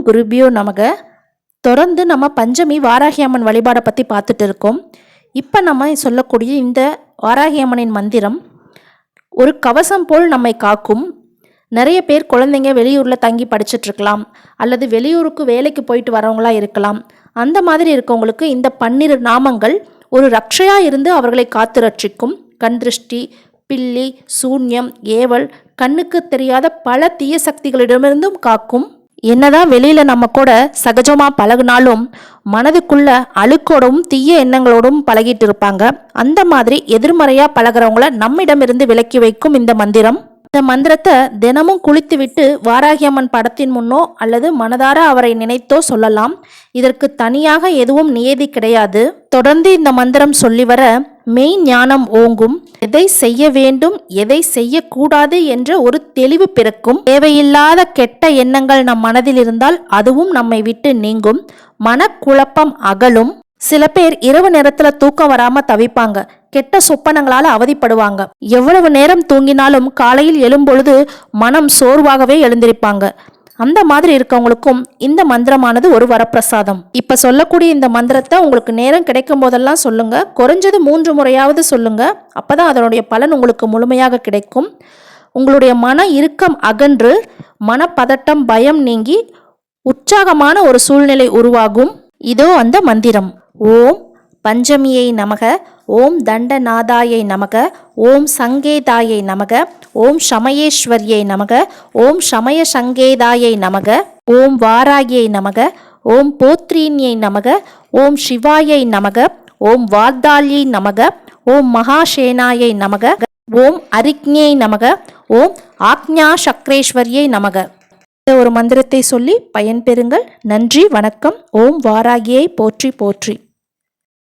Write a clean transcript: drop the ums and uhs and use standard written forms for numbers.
குருபியோ நமக. தொடர்ந்து நம்ம பஞ்சமி வாராகி அம்மன் வழிபாடை பற்றி பார்த்துட்டு இருக்கோம். இப்போ நம்ம சொல்லக்கூடிய இந்த வாராகி அம்மனின் மந்திரம் ஒரு கவசம் போல் நம்மை காக்கும். நிறைய பேர் குழந்தைங்க வெளியூரில் தங்கி படிச்சுட்ருக்கலாம், அல்லது வெளியூருக்கு வேலைக்கு போயிட்டு வரவங்களா இருக்கலாம். அந்த மாதிரி இருக்கவங்களுக்கு இந்த 12 நாமங்கள் ஒரு ரட்சையாக இருந்து அவர்களை காத்து ரட்சிக்கும். கண் திருஷ்டி, பில்லி, சூன்யம், ஏவல், கண்ணுக்கு தெரியாத பல தீய சக்திகளிடமிருந்தும் காக்கும். என்னதான் வெளியில நம்ம கூட சகஜமா பழகினாலும் மனதுக்குள்ள அழுக்கோடும் தீய எண்ணங்களோடும் பழகிட்டு இருப்பாங்க. அந்த மாதிரி எதிர்மறையா பழகிறவங்கள நம்மிடமிருந்து விலக்கி வைக்கும் இந்த மந்திரம். இந்த மந்திரத்தை தினமும் குளித்து விட்டு வாராகி அம்மன் படத்தின் முன்னோ அல்லது மனதார அவரை நினைத்தோ சொல்லலாம். இதற்கு தனியாக எதுவும் நியதி கிடையாது. தொடர்ந்து இந்த மந்திரம் சொல்லி வர மெய் ஞானம் ஓங்கும். எதை செய்ய வேண்டும், எதை செய்யக்கூடாது என்ற ஒரு தெளிவு பிறக்கும். தேவையில்லாத கெட்ட எண்ணங்கள் நம் மனதில் இருந்தால் அதுவும் நம்மை விட்டு நீங்கும். மனக்குழப்பம் அகலும். சில பேர் இரவு நேரத்துல தூக்கம் வராம தவிப்பாங்க, கெட்ட சொப்பனங்களால அவதிப்படுவாங்க. எவ்வளவு நேரம் தூங்கினாலும் காலையில் எழும்பொழுது மனம் சோர்வாகவே எழுந்திருப்பாங்க. அந்த மாதிரி இருக்கவங்களுக்கும் இந்த மந்திரமானது ஒரு வரப்பிரசாதம். இப்ப சொல்லக்கூடிய இந்த மந்திரத்தை உங்களுக்கு நேரம் கிடைக்கும் போதெல்லாம் சொல்லுங்க. குறைஞ்சது 3 முறையாவது சொல்லுங்க. அப்பதான் அதனுடைய பலன் உங்களுக்கு முழுமையாக கிடைக்கும். உங்களுடைய மன இறுக்கம் அகன்று மனப்பதட்டம், பயம் நீங்கி உற்சாகமான ஒரு சூழ்நிலை உருவாகும். இதோ அந்த மந்திரம். ஓம் பஞ்சமியை நமக, ஓம் தண்டநாதாயை நமக, ஓம் சங்கேதாயை நமக, ஓம் சமயேஸ்வரியை நமக, ஓம் சமய சங்கேதாயை நமக, ஓம் வாராகியை நமக, ஓம் போத்ரீன்யை நமக, ஓம் சிவாயை நமக, ஓம் வார்தால்யை நமக, ஓம் மகாசேனாயை நமக, ஓம் அரிக்ஞை நமக, ஓம் ஆக்ஞா சக்ரேஸ்வரியை நமக. இந்த ஒரு மந்திரத்தை சொல்லி பயன்பெறுங்கள். நன்றி, வணக்கம். ஓம் வாராகியை போற்றி போற்றி.